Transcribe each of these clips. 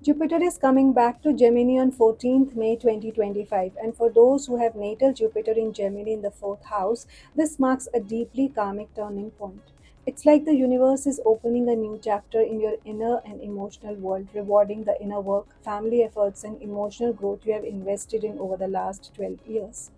Jupiter is coming back to Gemini on 14th May 2025, and for those who have natal Jupiter in Gemini in the fourth house, this marks a deeply karmic turning point. It's like the universe is opening a new chapter in your inner and emotional world, rewarding the inner work, family efforts, and emotional growth you have invested in over the last 12 years.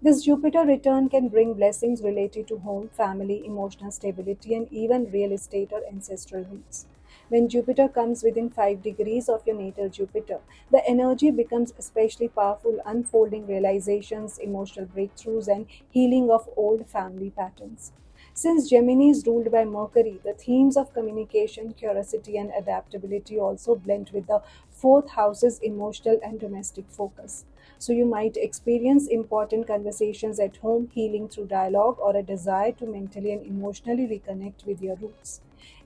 This Jupiter return can bring blessings related to home, family, emotional stability, and even real estate or ancestral roots. When Jupiter comes within 5 degrees of your natal Jupiter, the energy becomes especially powerful, unfolding realizations, emotional breakthroughs, and healing of old family patterns. Since Gemini is ruled by Mercury, the themes of communication, curiosity, and adaptability also blend with the fourth house's emotional and domestic focus. So, you might experience important conversations at home, healing through dialogue, or a desire to mentally and emotionally reconnect with your roots.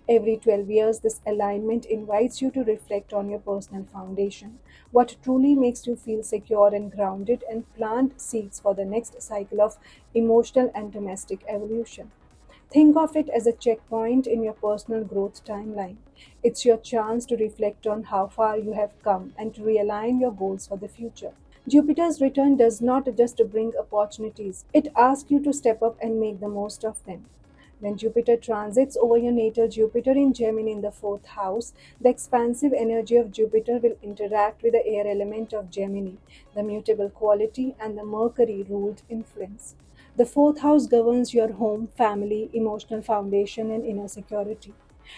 Every 12 years, this alignment invites you to reflect on your personal foundation, what truly makes you feel secure and grounded, and plant seeds for the next cycle of emotional and domestic evolution. Think of it as a checkpoint in your personal growth timeline. It's your chance to reflect on how far you have come and to realign your goals for the future. Jupiter's return does not just bring opportunities, it asks you to step up and make the most of them. When Jupiter transits over your natal Jupiter in Gemini in the fourth house, the expansive energy of Jupiter will interact with the air element of Gemini, the mutable quality, and the Mercury ruled influence. The fourth house governs your home, family, emotional foundation, and inner security.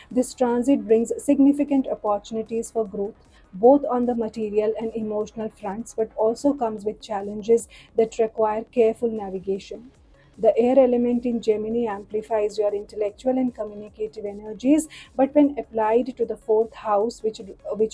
This transit brings significant opportunities for growth, both on the material and emotional fronts, but also comes with challenges that require careful navigation. The air element in Gemini amplifies your intellectual and communicative energies, but when applied to the fourth house, which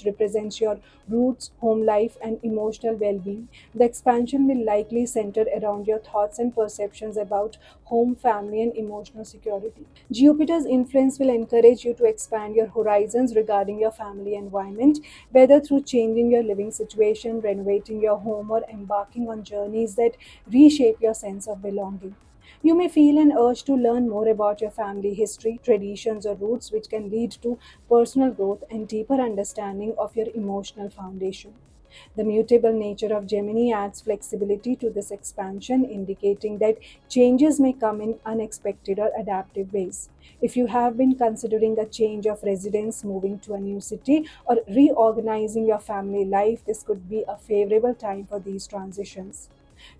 represents your roots, home life, and emotional well being, the expansion will likely center around your thoughts and perceptions about home, family, and emotional security. Jupiter's influence will encourage you to expand your horizons regarding your family environment, whether through changing your living situation, renovating your home, or embarking on journeys that reshape your sense of belonging. You may feel an urge to learn more about your family history, traditions, or roots, which can lead to personal growth and deeper understanding of your emotional foundation. The mutable nature of Gemini adds flexibility to this expansion, indicating that changes may come in unexpected or adaptive ways. If you have been considering a change of residence, moving to a new city, or reorganizing your family life, this could be a favorable time for these transitions.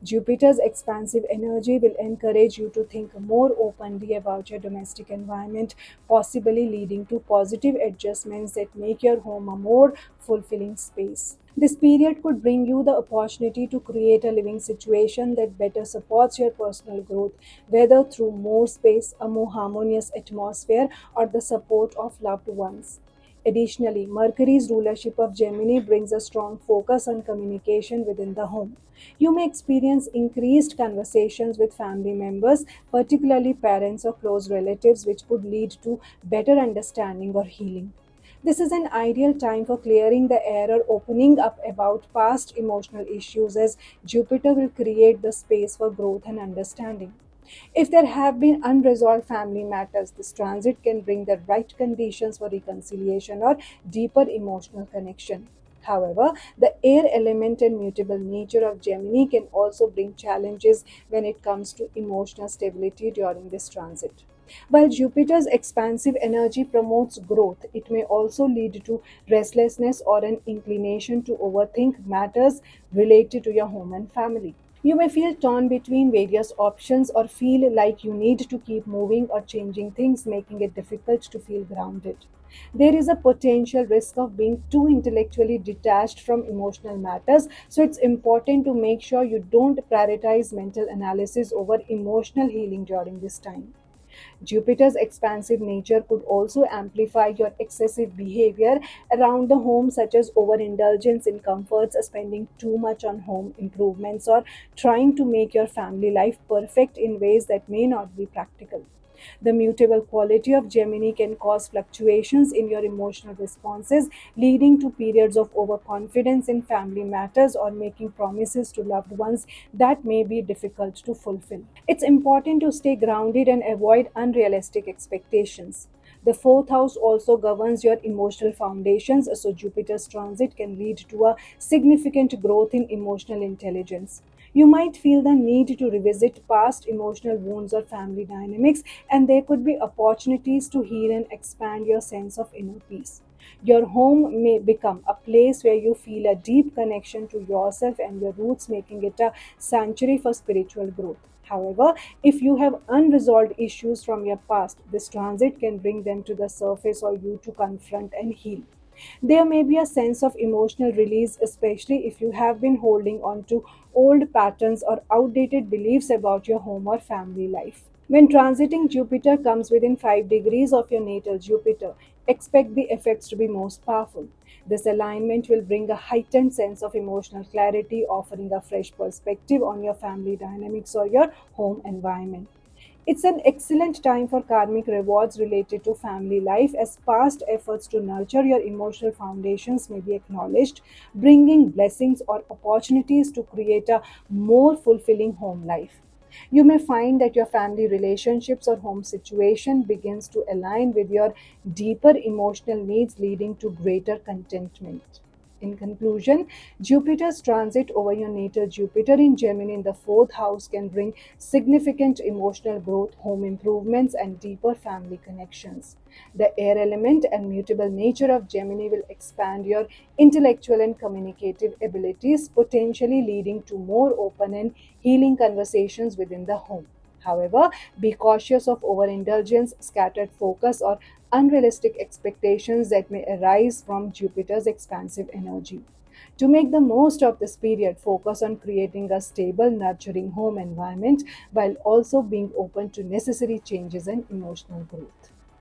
Jupiter's expansive energy will encourage you to think more openly about your domestic environment, possibly leading to positive adjustments that make your home a more fulfilling space. This period could bring you the opportunity to create a living situation that better supports your personal growth, whether through more space, a more harmonious atmosphere, or the support of loved ones. Additionally, Mercury's rulership of Gemini brings a strong focus on communication within the home. You may experience increased conversations with family members, particularly parents or close relatives, which could lead to better understanding or healing. This is an ideal time for clearing the air or opening up about past emotional issues, as Jupiter will create the space for growth and understanding. If there have been unresolved family matters, this transit can bring the right conditions for reconciliation or deeper emotional connection. However, the air element and mutable nature of Gemini can also bring challenges when it comes to emotional stability during this transit. While Jupiter's expansive energy promotes growth, it may also lead to restlessness or an inclination to overthink matters related to your home and family. You may feel torn between various options or feel like you need to keep moving or changing things, making it difficult to feel grounded. There is a potential risk of being too intellectually detached from emotional matters, so it's important to make sure you don't prioritize mental analysis over emotional healing during this time. Jupiter's expansive nature could also amplify your excessive behavior around the home, such as overindulgence in comforts, spending too much on home improvements, or trying to make your family life perfect in ways that may not be practical. The mutable quality of Gemini can cause fluctuations in your emotional responses, leading to periods of overconfidence in family matters or making promises to loved ones that may be difficult to fulfill. It's important to stay grounded and avoid unrealistic expectations. The fourth house also governs your emotional foundations, so Jupiter's transit can lead to a significant growth in emotional intelligence. You might feel the need to revisit past emotional wounds or family dynamics, and there could be opportunities to heal and expand your sense of inner peace. Your home may become a place where you feel a deep connection to yourself and your roots, making it a sanctuary for spiritual growth. However, if you have unresolved issues from your past, this transit can bring them to the surface or you to confront and heal. There may be a sense of emotional release, especially if you have been holding on to old patterns or outdated beliefs about your home or family life. When transiting Jupiter comes within 5 degrees of your natal Jupiter, expect the effects to be most powerful. This alignment will bring a heightened sense of emotional clarity, offering a fresh perspective on your family dynamics or your home environment. It's an excellent time for karmic rewards related to family life, as past efforts to nurture your emotional foundations may be acknowledged, bringing blessings or opportunities to create a more fulfilling home life. You may find that your family relationships or home situation begins to align with your deeper emotional needs, leading to greater contentment. In conclusion, Jupiter's transit over your natal Jupiter in Gemini in the fourth house can bring significant emotional growth, home improvements, and deeper family connections. The air element and mutable nature of Gemini will expand your intellectual and communicative abilities, potentially leading to more open and healing conversations within the home. However, be cautious of overindulgence, scattered focus, or unrealistic expectations that may arise from Jupiter's expansive energy. To make the most of this period, focus on creating a stable, nurturing home environment while also being open to necessary changes and emotional growth.